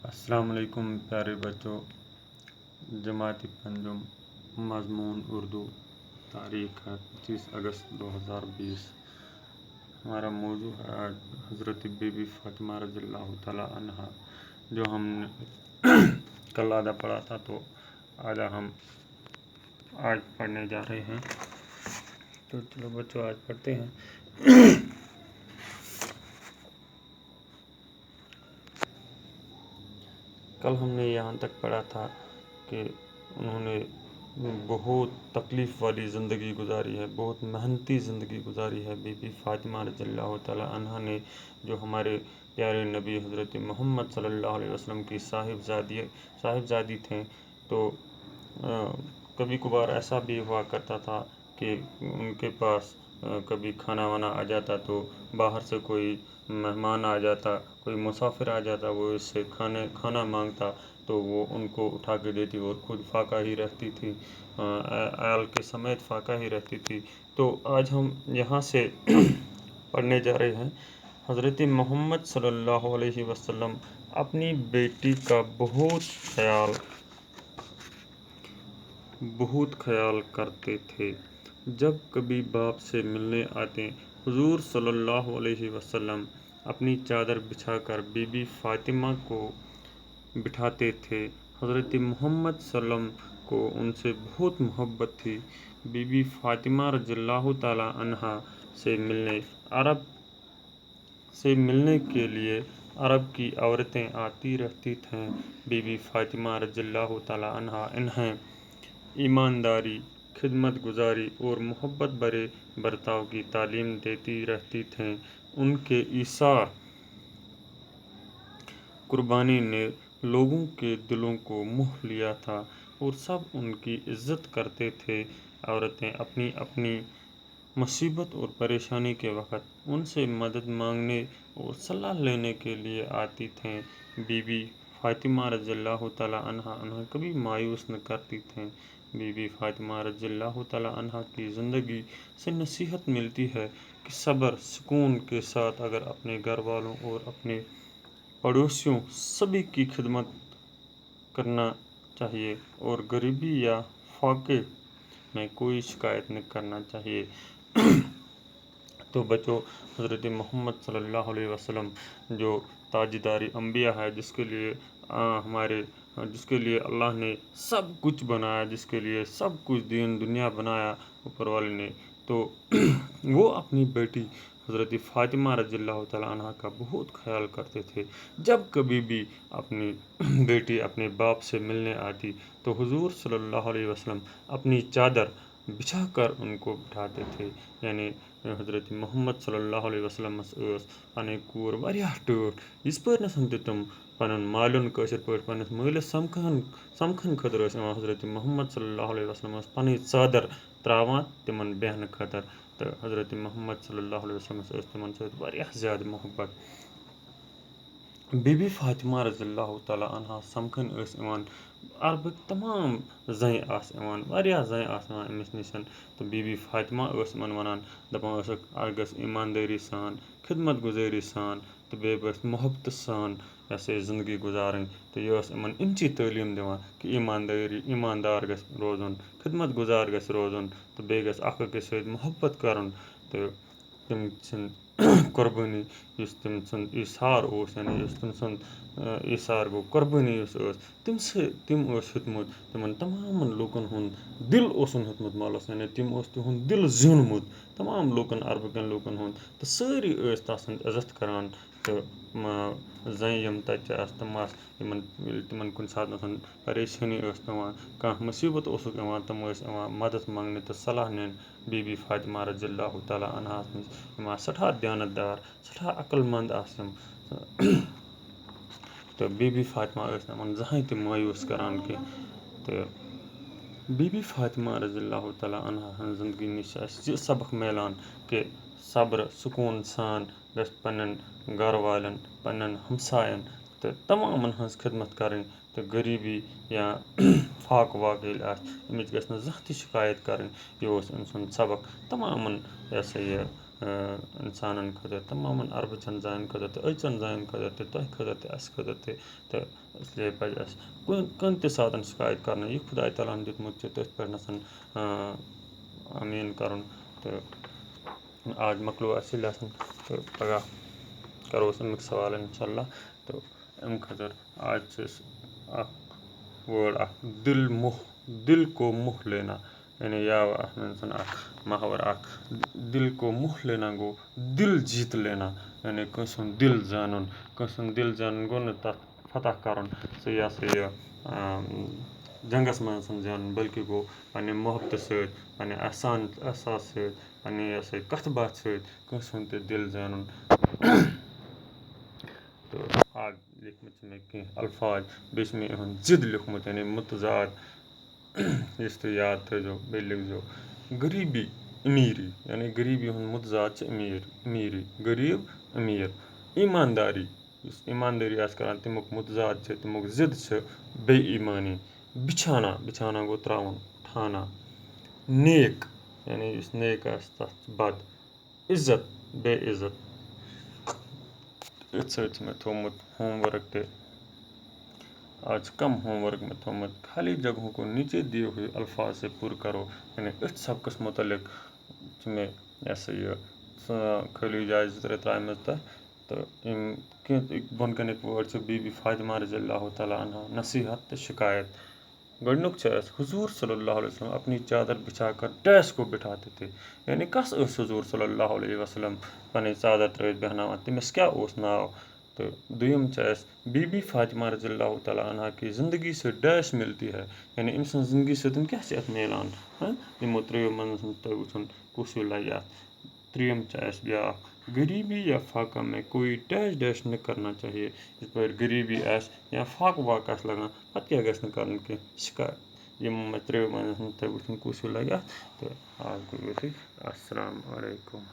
السلام علیکم پیارے بچوں، جماعت پنجم، مضمون اردو، تاریخ ہے 25 اگست 2020۔ ہمارا موضوع ہے آج حضرت بی بی فاطمہ رضی اللہ تعالیٰ عنہا، جو ہم نے کل آدھا پڑھا تھا تو آدھا ہم آج پڑھنے جا رہے ہیں۔ تو چلو بچوں آج پڑھتے ہیں۔ کل ہم نے یہاں تک پڑھا تھا کہ انہوں نے بہت تکلیف والی زندگی گزاری ہے، بہت محنتی زندگی گزاری ہے بی بی فاطمہ رضی اللہ تعالیٰ عنہا نے، جو ہمارے پیارے نبی حضرت محمد صلی اللہ علیہ وسلم کی صاحبزادی تھیں۔ تو کبھی کبھار ایسا بھی ہوا کرتا تھا کہ ان کے پاس کبھی کھانا وانا آ جاتا، تو باہر سے کوئی مہمان آ جاتا، کوئی مسافر آ جاتا، وہ اس سے کھانا مانگتا تو وہ ان کو اٹھا کے دیتی، اور خود فاقہ ہی رہتی تھی، عیال کے سمیت فاقہ ہی رہتی تھی۔ تو آج ہم یہاں سے پڑھنے جا رہے ہیں۔ حضرت محمد صلی اللہ علیہ وسلم اپنی بیٹی کا بہت خیال کرتے تھے۔ جب کبھی باپ سے ملنے آتے، حضور صلی اللہ علیہ وسلم اپنی چادر بچھا کر بی بی فاطمہ کو بٹھاتے تھے۔ حضرت محمد صلی اللہ علیہ وسلم کو ان سے بہت محبت تھی۔ بی بی فاطمہ رضی اللہ تعالیٰ عنہا سے ملنے کے لیے عرب کی عورتیں آتی رہتی تھیں۔ بی بی فاطمہ رضی اللہ تعالیٰ عنہا انہیں ایمانداری، خدمت گزاری اور محبت بھرے برتاؤ کی تعلیم دیتی رہتی تھیں۔ ان کے ایثار قربانی نے لوگوں کے دلوں کو موہ لیا تھا، اور سب ان کی عزت کرتے تھے۔ عورتیں اپنی اپنی مصیبت اور پریشانی کے وقت ان سے مدد مانگنے اور صلاح لینے کے لیے آتی تھیں۔ بی بی فاطمہ رضی اللہ تعالیٰ عنہا انہیں کبھی مایوس نہ کرتی تھیں۔ بی بی فاطمہ رضی اللہ تعالیٰ عنہا کی زندگی سے نصیحت ملتی ہے کہ صبر سکون کے ساتھ اگر اپنے گھر والوں اور اپنے پڑوسیوں سبھی کی خدمت کرنا چاہیے، اور غریبی یا فاقے میں کوئی شکایت نہ کرنا چاہیے۔ تو بچوں، حضرت محمد صلی اللہ علیہ وسلم جو تاجدار انبیاء ہے، جس کے لیے اللہ نے سب کچھ بنایا، جس کے لیے سب کچھ دین دنیا بنایا اوپر والے نے، تو وہ اپنی بیٹی حضرت فاطمہ رضی اللہ تعالیٰ عنہا کا بہت خیال کرتے تھے۔ جب کبھی بھی اپنی بیٹی اپنے باپ سے ملنے آتی تو حضور صلی اللہ علیہ وسلم اپنی چادر بچھا کر ان کو بٹھاتے تھے۔ یعنی حضرت محمد صلی اللہ علیہ وسلم پنٕنۍ کوٗر واریاہ ٹٲٹھ، یِتھ پٲٹھۍ تہِ تِم پنُن مالیُن کٲشِر پٲٹھۍ پنٛنِس مٲلِس سمکھن خٲطرٕ ٲسۍ یِوان، حضرت محمد صلی اللہ علیہ وسلم ٲس پنٕنۍ ژادر ترٛاوان تِمن بیٚہنہٕ خٲطرٕ، تہٕ حضرت محمد صلی اللہ علیہ وسلم ٲس تِمن سۭتۍ واریاہ زیادٕ محبت۔ بی بی فاطمہ رضی اللہ تعالیٰ عنہا سمکھن ٲسۍ یِوان عربٕکۍ تمام زنہِ آسہٕ یِوان، واریاہ زنہِ آسہٕ یِوان أمِس نِش، تہٕ بی بی فاطمہ ٲس یِمن وَنان، دَپان ٲسٕکھ اکھ گٔژھ ایٖماندٲری سان، خدمت گُزٲری سان، تہٕ بیٚیہِ گٔژھ محبتہٕ سان یہِ ہسا یہِ زندگی گُزارٕنۍ۔ تہٕ یہِ ٲس یِمن اَمچی تعلیٖم دِوان کہِ ایٖماندار گژھِ روزُن، خدمت گُزار گژھِ روزُن، تہٕ بیٚیہِ گژھِ اکھ أکِس سۭتۍ محبت کَرُن، تہٕ تِم سٕنٛدۍ قۄربٲنی یُس تٔمۍ سُنٛد ایٖثار اوس، یعنی یُس تٔمۍ سُنٛد ایٖثار گوٚو، قۄربٲنی یُس ٲس، تٔمۍ اوس ہیوٚتمُت تِمن تمامن لوٗکن ہُنٛد دِل اوسُن ہیوٚتمُت مۄلس، یعنی تٔمۍ اوس تِہُنٛد دِل زیوٗنمُت تمام لوٗکن، عربہٕ کٮ۪ن لوٗکن ہُنٛد، تہٕ سٲری ٲسۍ تَس سٕنٛز عزت کران۔ تہٕ زَنہِ یِم تَتہِ آسہٕ تِم آسہٕ ییٚلہِ تِمن کُنہِ ساتہٕ پریشٲنی ٲس پیٚوان، کانٛہہ مُصیبت اوسُکھ یِوان، تِم ٲسۍ یِوان مدد منٛگنہِ تہٕ صلاح نِنہِ بی بی فاطمہ رضی اللہ تعالیٰ عنہا نِش۔ یِم آسہٕ سٮ۪ٹھاہ دیانت دار، سٮ۪ٹھاہ عقل منٛد آسہٕ یِم، تہٕ بی بی فاطمہ ٲسۍ نہٕ یِمن زٕہٕنۍ تہِ مایوٗس کران کیٚنٛہہ۔ تہٕ بی بی فاطمہ رضی اللہ تعالیٰ عنہا ہٕنٛز زندگی نِش چھِ اَسہِ یہِ سبق میلان کہِ صبر سکوٗن سان گژھِ پننٮ۪ن گرٕ والٮ۪ن، پننٮ۪ن ہمساین تہٕ تمامن ہٕنٛز خدمت کرٕنۍ، تہٕ غریٖبی یا فاقہٕ واقہٕ ییٚلہِ آسہِ، اَمِچ گژھِ نہٕ زانٛہہ تہِ شِکایت کرٕنۍ۔ یہِ اوس أمۍ سُنٛد سبق تمامن اِنسانَن خٲطرٕ تمامَن اَربہٕ جایَن خٲطرٕ تہٕ أژَن جایَن خٲطرٕ تہِ تۄہہِ خٲطرٕ تہِ اَسہِ خٲطرٕ تہِ تہٕ اِسلیے پَزِ اَسہِ کُنہِ تہِ ساتہٕ شِکایت کَرنہٕ یہِ خۄداے تعالیٰ ہَن دیُتمُت چھُ تٔتھۍ پٮ۪ٹھ آمیٖن کَرُن تہٕ آز مۄکلو اَسہِ یہِ لیسن تہٕ پَگاہ کَرو أسۍ اَمیُک سوال اِنشاء اللہ تہٕ اَمہِ خٲطرٕ آز چھِ أسۍ اَکھ وٲڈ اَکھ دِل کو موہ لینا یعنی اَتھ منٛز اَکھ محور اَکھ دِل کو موہ لینا گوٚو دِل جیٖت لینا یعنی کٲنٛسہِ ہُنٛد دِل زانُن کٲنٛسہِ ہُنٛد دِل زانُن گوٚو نہٕ تَتھ فتح کَرُن سُہ یہِ ہسا یہِ جنٛگَس منٛز زانُن بٔلکہِ گوٚو پنٛنہِ محبتہٕ سۭتۍ پنٛنہِ احساس سۭتۍ پنٛنہِ یہِ ہسا یہِ کَتھٕ باتھِ سۭتۍ کٲنٛسہِ ہُنٛد تہِ دِل زانُن تہٕ آز لیکھمٕتۍ چھِ مےٚ کینٛہہ الفاظ بیٚیہِ چھِ مےٚ یِہُنٛد ضِد لیوٚکھمُت یعنی مُتضاد یُس تُہۍ یاد تھٲیزیو بیٚیہِ لیکھزیو غریٖبی أمیٖری یعنی غریٖبی ہُنٛد مُتضاد چھِ أمیٖری غریٖب أمیٖر ایٖمانداری یُس ایٖماندٲری آسہِ کَران تمیُک مُتضاد چھِ تمیُک ضِد چھِ بے ایٖمٲنی بِچھانا گوٚو ترٛاوُن ٹھانا نیک یعنی یُس نیک آسہِ تَتھ چھِ بد عزت بے عزت أتھۍ سۭتۍ چھِ مےٚ تھوٚومُت ہوم ؤرٕک تہِ آز چھِ کَم ہوم ؤرٕک مےٚ تھوٚومُت خالی جگہوں کو نیٖچے دیے ہوئے الفاظ سے پُر کَرو یعنی أتھۍ سبقَس متعلق چھِ مےٚ یہِ ہسا یہِ خٲلی جایہِ 2-3 ترٛایمَژ تَتھ تہٕ یِم کینٛہہ بۄن کَنِکۍ وٲڈ چھِ بی بی فاطمہ رضی اللہ تعالیٰ عنہا نصیحت تہٕ شِکایت گۄڈٕنیُک چھُ اَسہِ حضوٗر صلی اللہ علیہ وسلم اپنی چادر بِچھا کر ٹیس کو بِٹھاتے تھے یعنی کَس ٲسۍ حضوٗر صلی اللہ علیہ وسلم پَنٕنۍ ژادر ترٛٲوِتھ بیٚہناوان تٔمِس کیٛاہ اوس ناو تہٕ دوٚیِم چھِ اَسہِ بی بی فاطمہ رضی اللہ تعالیٰ عنہا کی زندگی سے ڈیش ملتی ہے یعنی أمۍ سٕنٛز زندگی سۭتۍ کیٛاہ چھِ اَتھ میلان یِمو ترٛیٚیو منٛز تۄہہِ وٕچھُن کُس ہیوٗ لَگہِ اَتھ ترٛیٚیِم چھِ اَسہِ بیٛاکھ غریٖبی یا فاقہ میں کوئی ڈیش نہٕ کرنا چاہیے یِتھ پٲٹھۍ غریٖبی آسہِ یا فاقہٕ واقعہٕ آسہِ لَگان پَتہٕ کیٛاہ گژھِ نہٕ کَرُن کینٛہہ شِکایت یِمو مےٚ ترٛیٚیو منٛز تۄہہِ وٕچھُن کُس ہیوٗ لَگہِ اَتھ تہٕ اَسلامُ علیکُم